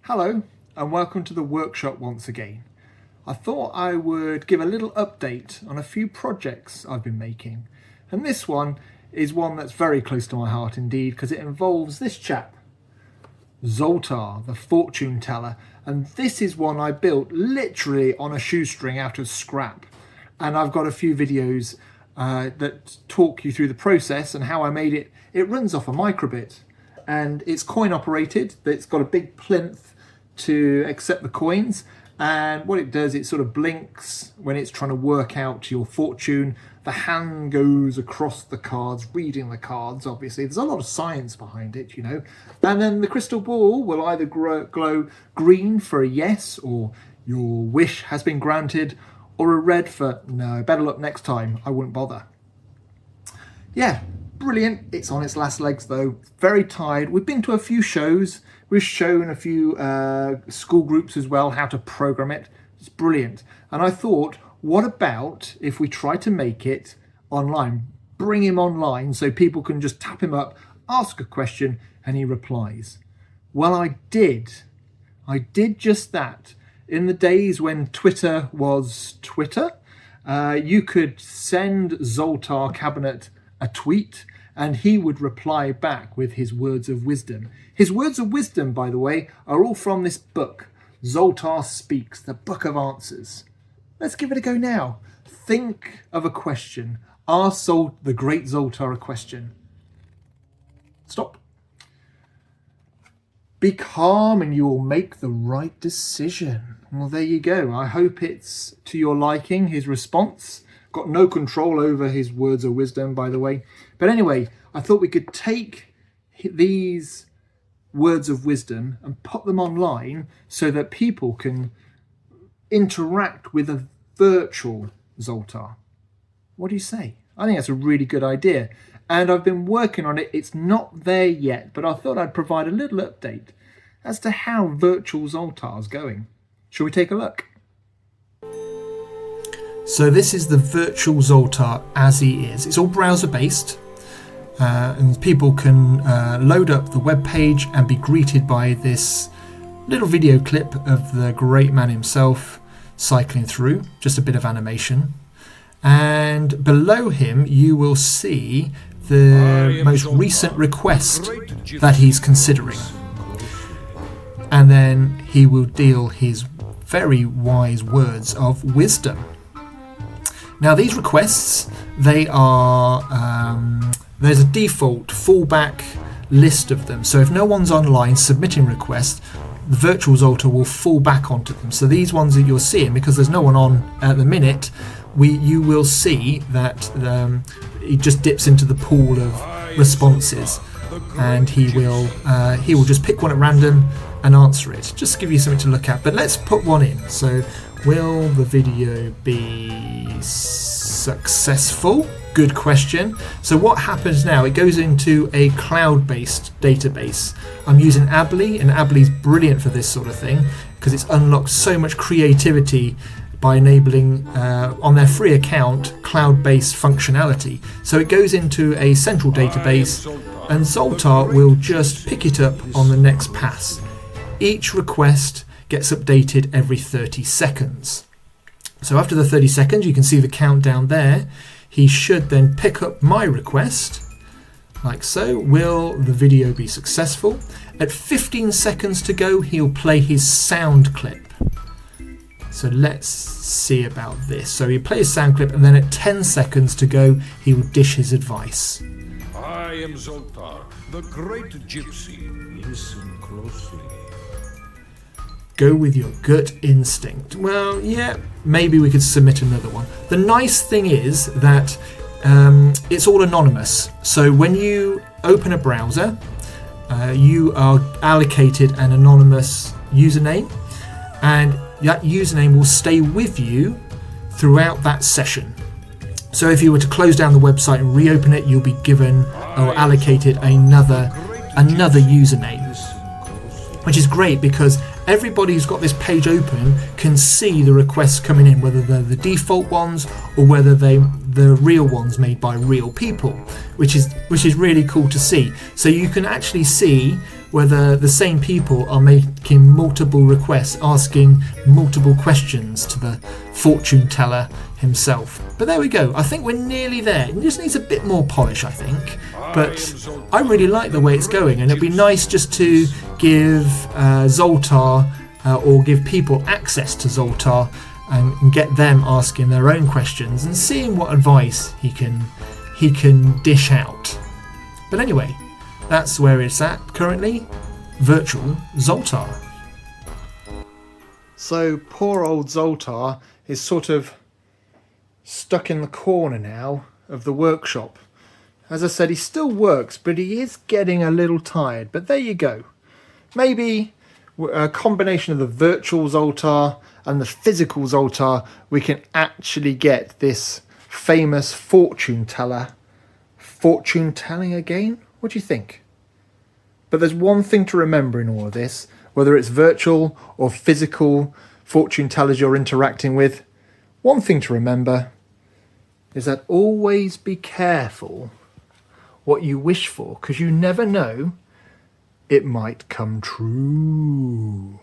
Hello and welcome to the workshop once again. I thought I would give a little update on a few projects I've been making, and this one is one that's very close to my heart indeed because it involves this chap, Zoltar, the fortune teller, and this is one I built literally on a shoestring out of scrap, and I've got a few videos that talk you through the process and how I made it. It runs off a microbit and it's coin operated. It's got a big plinth to accept the coins, and what it does, it sort of blinks when it's trying to work out your fortune. The hand goes across the cards, reading the cards. Obviously there's a lot of science behind it, you know, and then the crystal ball will either glow green for a yes, or your wish has been granted, or a red for no, better luck next time, I wouldn't bother. Yeah, brilliant. It's on its last legs though, very tired. We've been to a few shows. We've shown a few school groups as well how to program it. It's brilliant. And I thought, what about if we try to make it online? Bring him online so people can just tap him up, ask a question, and he replies. Well, I did. I did just that. In the days when Twitter was Twitter, you could send Zoltar Cabinet a tweet and he would reply back with his words of wisdom. His words of wisdom, by the way, are all from this book, Zoltar Speaks, the Book of Answers. Let's give it a go now. Think of a question. Ask the great Zoltar a question. Stop. Be calm and you will make the right decision. Well, there you go. I hope it's to your liking, his response. Got no control over his words of wisdom, by the way. But anyway, I thought we could take these words of wisdom and put them online so that people can interact with a virtual Zoltar. What do you say? I think that's a really good idea. And I've been working on it. It's not there yet, but I thought I'd provide a little update as to how virtual Zoltar's going. Shall we take a look? So this is the virtual Zoltar as he is. It's all browser based, and people can load up the web page and be greeted by this little video clip of the great man himself cycling through, just a bit of animation. And below him you will see the most recent request that he's considering, and then he will deal his very wise words of wisdom. Now these requests, they are, there's a default fallback list of them. So if no one's online submitting requests, the virtual Zoltar will fall back onto them. So these ones that you're seeing, because there's no one on at the minute, you will see that he just dips into the pool of responses, and he will just pick one at random and answer it. Just to give you something to look at. But let's put one in. So will the video be successful? Good question. So what happens now, it goes into a cloud-based database. I'm using Ably, and Ably's brilliant for this sort of thing because it's unlocked so much creativity by enabling on their free account cloud-based functionality. So it goes into a central database and Zoltar will just pick it up on the next pass. Each request gets updated every 30 seconds. So after the 30 seconds, you can see the countdown there. He should then pick up my request, like so. Will the video be successful? At 15 seconds to go, he'll play his sound clip. So let's see about this. So he plays sound clip, and then at 10 seconds to go, he will dish his advice. I am Zoltar, the great gypsy. Listen closely. Go with your gut instinct. Well, yeah, maybe we could submit another one. The nice thing is that it's all anonymous. So when you open a browser, you are allocated an anonymous username, and that username will stay with you throughout that session. So if you were to close down the website and reopen it, you'll be given or allocated another username, which is great because everybody who's got this page open can see the requests coming in, whether they're the default ones or whether they're the real ones made by real people, which is really cool to see. So you can actually see whether the same people are making multiple requests, asking multiple questions to the fortune teller himself. But there we go. I think we're nearly there. It just needs a bit more polish, I think. But I really like the way it's going, and it'd be nice just to give Zoltar or give people access to Zoltar and get them asking their own questions and seeing what advice he can dish out. But anyway, that's where it's at currently. Virtual Zoltar. So poor old Zoltar is sort of stuck in the corner now of the workshop. As I said, he still works, but he is getting a little tired. But there you go. Maybe a combination of the virtual Zoltar and the physical Zoltar, we can actually get this famous fortune teller fortune telling again. What do you think? But there's one thing to remember in all of this, whether it's virtual or physical fortune tellers you're interacting with. One thing to remember is that always be careful what you wish for, because you never know, it might come true.